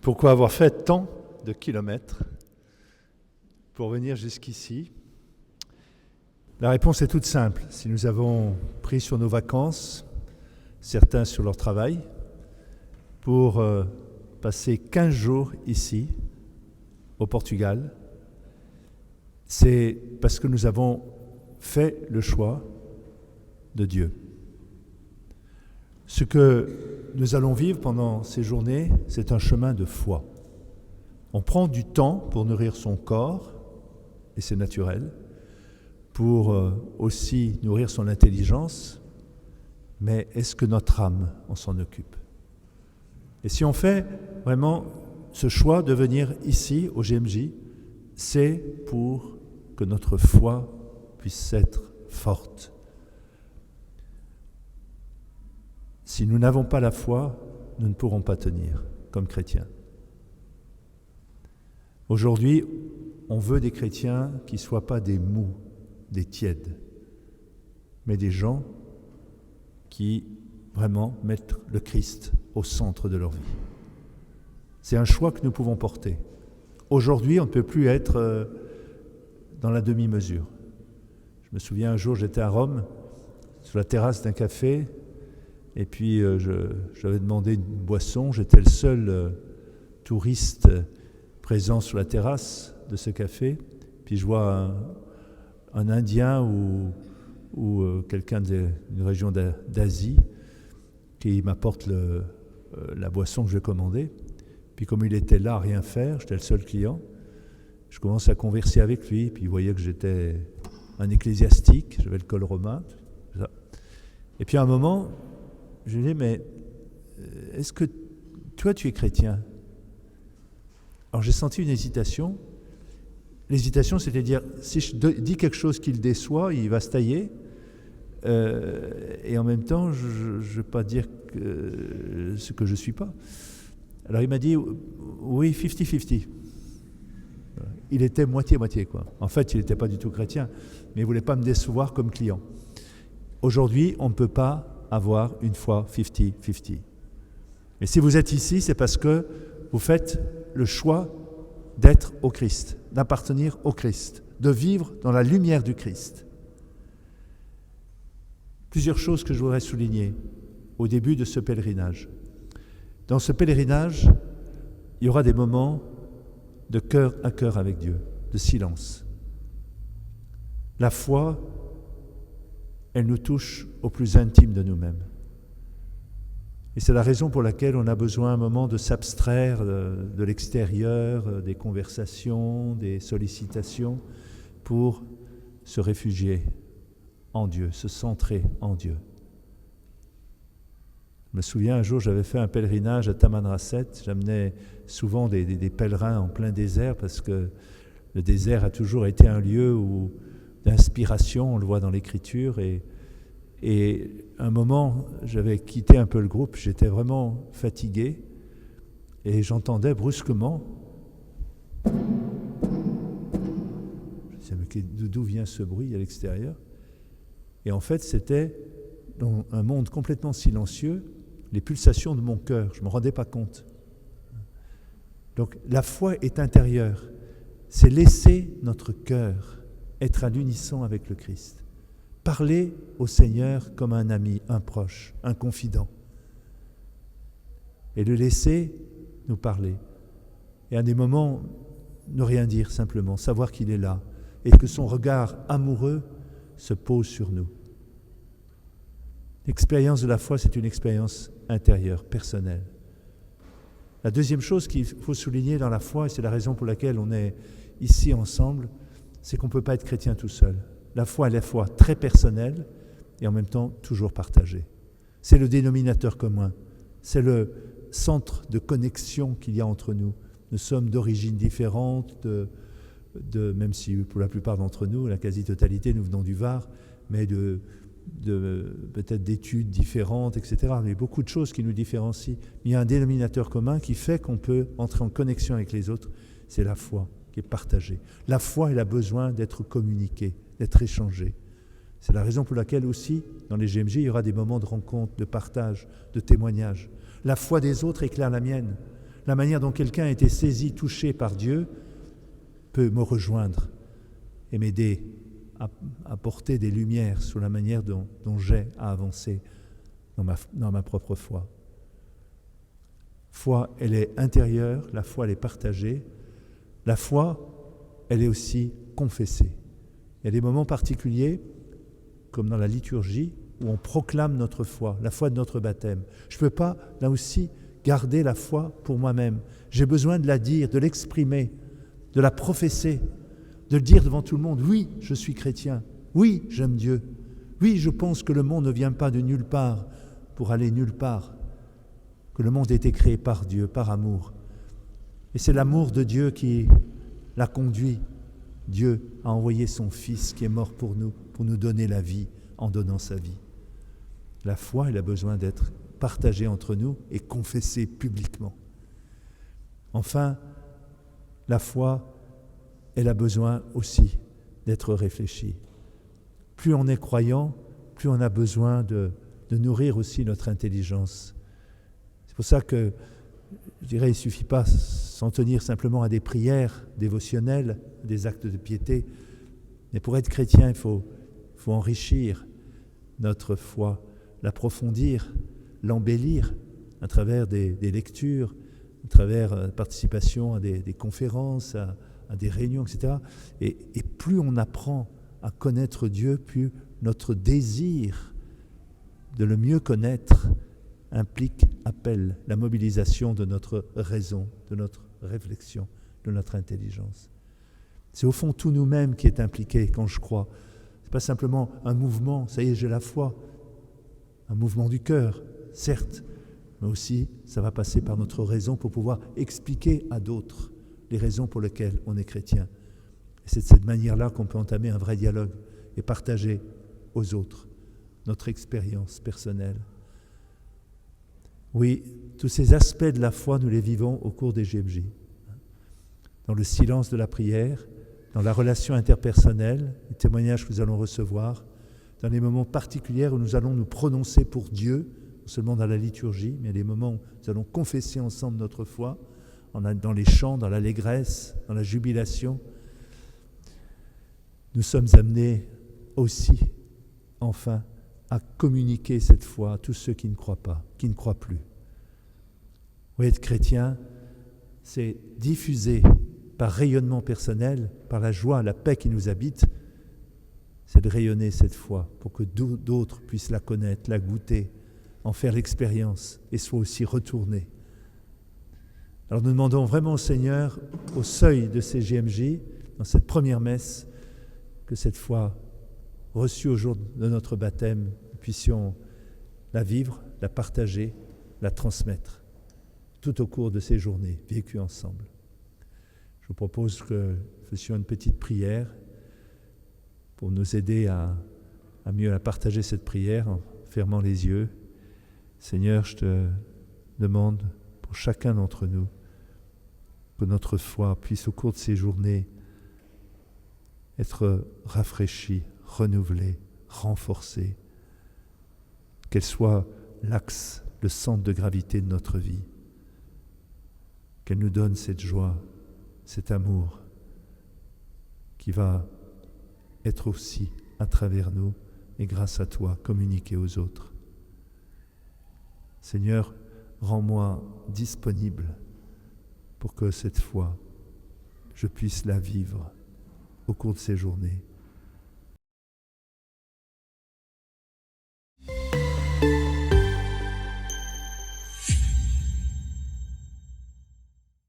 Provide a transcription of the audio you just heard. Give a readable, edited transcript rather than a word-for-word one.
Pourquoi avoir fait tant de kilomètres pour venir jusqu'ici? La réponse est toute simple. Si nous avons pris sur nos vacances, certains sur leur travail, pour passer 15 jours ici, au Portugal, c'est parce que nous avons fait le choix de Dieu. Ce que nous allons vivre pendant ces journées, c'est un chemin de foi. On prend du temps pour nourrir son corps, et c'est naturel, pour aussi nourrir son intelligence, mais est-ce que notre âme, on s'en occupe? Et si on fait vraiment ce choix de venir ici, au GMJ, c'est pour que notre foi puisse être forte. Si nous n'avons pas la foi, nous ne pourrons pas tenir comme chrétiens. Aujourd'hui, on veut des chrétiens qui ne soient pas des mous, des tièdes, mais des gens qui vraiment mettent le Christ au centre de leur vie. C'est un choix que nous pouvons porter. Aujourd'hui, on ne peut plus être dans la demi-mesure. Je me souviens un jour, j'étais à Rome, sur la terrasse d'un café, et puis j'avais demandé une boisson. J'étais le seul touriste présent sur la terrasse de ce café. Puis je vois un Indien ou quelqu'un d'une région d'Asie qui m'apporte la boisson que je commandais. Puis comme il était là à rien faire, j'étais le seul client, je commence à converser avec lui. Puis il voyait que j'étais un ecclésiastique, j'avais le col romain. Tout ça. Et puis à un moment, je lui dis, mais est-ce que toi tu es chrétien? Alors j'ai senti une hésitation. L'hésitation, c'était de dire, si je dis quelque chose qui le déçoit, il va se tailler. Et en même temps, je ne vais pas dire ce que je ne suis pas. Alors il m'a dit, oui, 50-50. Il était moitié-moitié, quoi. En fait, il n'était pas du tout chrétien, mais il ne voulait pas me décevoir comme client. Aujourd'hui, on ne peut pas avoir une foi 50-50. Et si vous êtes ici, c'est parce que vous faites le choix d'être au Christ, d'appartenir au Christ, de vivre dans la lumière du Christ. Plusieurs choses que je voudrais souligner au début de ce pèlerinage. Dans ce pèlerinage, il y aura des moments de cœur à cœur avec Dieu, de silence. La foi, elle nous touche au plus intime de nous-mêmes. Et c'est la raison pour laquelle on a besoin un moment de s'abstraire de l'extérieur, des conversations, des sollicitations, pour se réfugier en Dieu, se centrer en Dieu. Je me souviens, un jour, j'avais fait un pèlerinage à Tamanrasset. J'amenais souvent des pèlerins en plein désert, parce que le désert a toujours été un lieu d'inspiration, on le voit dans l'Écriture. Et un moment, j'avais quitté un peu le groupe, j'étais vraiment fatigué, et j'entendais brusquement, je disais, mais d'où vient ce bruit à l'extérieur? Et en fait, c'était dans un monde complètement silencieux, les pulsations de mon cœur, je ne me rendais pas compte. Donc la foi est intérieure, c'est laisser notre cœur être à l'unisson avec le Christ. Parler au Seigneur comme un ami, un proche, un confident. Et le laisser nous parler. Et à des moments, ne rien dire simplement, savoir qu'il est là et que son regard amoureux se pose sur nous. L'expérience de la foi, c'est une expérience intérieure, personnelle. La deuxième chose qu'il faut souligner dans la foi, et c'est la raison pour laquelle on est ici ensemble, c'est qu'on ne peut pas être chrétien tout seul. La foi est la foi très personnelle et en même temps toujours partagée. C'est le dénominateur commun, c'est le centre de connexion qu'il y a entre nous. Nous sommes d'origines différentes, même si pour la plupart d'entre nous, la quasi-totalité, nous venons du Var, mais peut-être d'études différentes, etc. Il y a beaucoup de choses qui nous différencient. Mais il y a un dénominateur commun qui fait qu'on peut entrer en connexion avec les autres, c'est la foi qui est partagée. La foi, elle a besoin d'être communiquée, d'être échangée. C'est la raison pour laquelle aussi, dans les GMJ, il y aura des moments de rencontre, de partage, de témoignage. La foi des autres éclaire la mienne. la manière dont quelqu'un a été saisi, touché par Dieu, peut me rejoindre et m'aider à porter des lumières sur la manière dont j'ai à avancer dans ma propre foi. Foi, elle est intérieure, la foi, elle est partagée. La foi, elle est aussi confessée. Il y a des moments particuliers, comme dans la liturgie, où on proclame notre foi, la foi de notre baptême. Je ne peux pas, là aussi, garder la foi pour moi-même. J'ai besoin de la dire, de l'exprimer, de la professer, de le dire devant tout le monde. Oui, je suis chrétien. Oui, j'aime Dieu. Oui, je pense que le monde ne vient pas de nulle part pour aller nulle part. Que le monde a été créé par Dieu, par amour. Et c'est l'amour de Dieu qui l'a conduit. Dieu a envoyé son Fils qui est mort pour nous donner la vie en donnant sa vie. La foi, elle a besoin d'être partagée entre nous et confessée publiquement. Enfin, la foi, elle a besoin aussi d'être réfléchie. Plus on est croyant, plus on a besoin de nourrir aussi notre intelligence. C'est pour ça que, je dirais, il ne suffit pas s'en tenir simplement à des prières dévotionnelles, des actes de piété, mais pour être chrétien, il faut enrichir notre foi, l'approfondir, l'embellir à travers des lectures, à travers la participation à des conférences, à des réunions, etc. Et plus on apprend à connaître Dieu, plus notre désir de le mieux connaître appelle la mobilisation de notre raison, de notre réflexion, de notre intelligence. C'est au fond tout nous-mêmes qui est impliqué quand je crois. Ce n'est pas simplement un mouvement, ça y est, j'ai la foi, un mouvement du cœur, certes, mais aussi ça va passer par notre raison pour pouvoir expliquer à d'autres les raisons pour lesquelles on est chrétien. Et c'est de cette manière-là qu'on peut entamer un vrai dialogue et partager aux autres notre expérience personnelle. Oui, tous ces aspects de la foi, nous les vivons au cours des GMJ. Dans le silence de la prière, dans la relation interpersonnelle, les témoignages que nous allons recevoir, dans les moments particuliers où nous allons nous prononcer pour Dieu, non seulement dans la liturgie, mais les moments où nous allons confesser ensemble notre foi, dans les chants, dans l'allégresse, dans la jubilation. Nous sommes amenés aussi, enfin, à communiquer cette foi à tous ceux qui ne croient pas, qui ne croient plus. Oui, être chrétien, c'est diffuser par rayonnement personnel, par la joie, la paix qui nous habite, c'est de rayonner cette foi pour que d'autres puissent la connaître, la goûter, en faire l'expérience et soient aussi retournés. Alors nous demandons vraiment au Seigneur, au seuil de ces GMJ, dans cette première messe, que cette foi reçue au jour de notre baptême, nous puissions la vivre, la partager, la transmettre, tout au cours de ces journées vécues ensemble. Je vous propose que nous fassions une petite prière pour nous aider à mieux la partager, cette prière, en fermant les yeux. Seigneur, je te demande pour chacun d'entre nous que notre foi puisse au cours de ces journées être rafraîchie, renouvelée, renforcée, qu'elle soit l'axe, le centre de gravité de notre vie, qu'elle nous donne cette joie, cet amour qui va être aussi à travers nous et grâce à toi communiqué aux autres. Seigneur, rends-moi disponible pour que cette foi, je puisse la vivre au cours de ces journées.